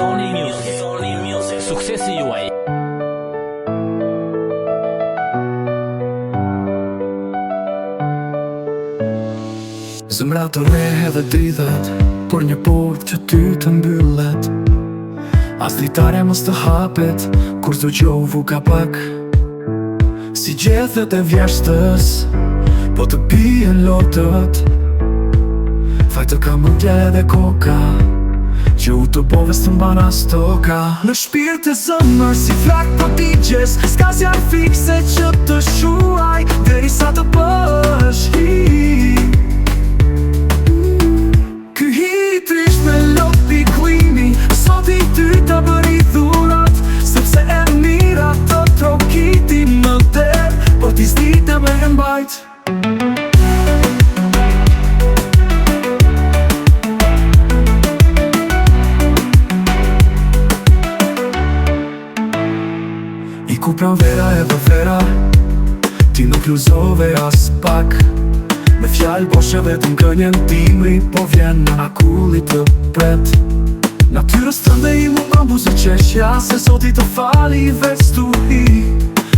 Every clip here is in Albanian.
Sony Music. Suksesi juaj. Zemra të re edhe dridhet, por një port që ty të mbyllet. As ditare mos të hapet, kur të gjovu ka pak. Si gjethet e vjeshtës, po të pijen lotët. Fajtë ka mundja edhe koka, që u të boves të mbana stoka. Në shpirt e zëmër si flak po digjes, s'ka zjarë fikse që të shuaj, deri sa të bësh hi. Ky hit isht me lopi klimi, sot i ty të bëri dhurat, sepse e mira të trokiti më der, por ti s'dite me e mbajt. I ku pran vera e vera, ti nuk luzove as pak. Me fjallë boshe vetëm kënjen timri, po vjen në akullit të pret. Natyrës të ndë i mungon buzë qeshja, se sot i të fali veç tu hi.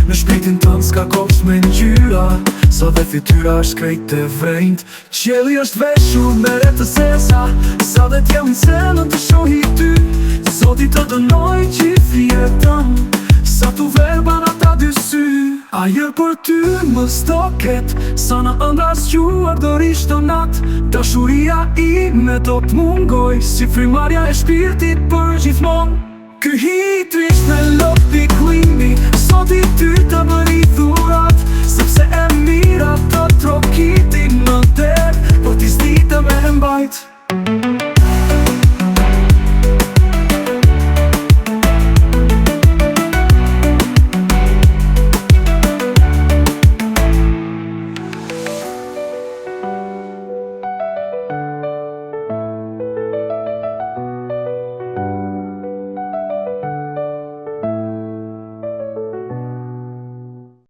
Në shpirtin tënë s'ka kopsh me ngjyra, sa dhe fytyra është krejt të vrejnt. Qielli është veshur me re të sesa, sa dhe t'jelin se në të shohi ty. Sot i të dënoj që i fjetën, sa tu verba në ta dy sy. Ajer për ty më stoket, sa në ëndras quar dërish të nat. Dashuria ime do t'mungoj, si frimarja e shpirtit për gjithmon. Ky hit isht me lopi klimi, sot i ty të bëri dhurat, sepse e mira të trokiti më der, por ti s'dite me e mbajt.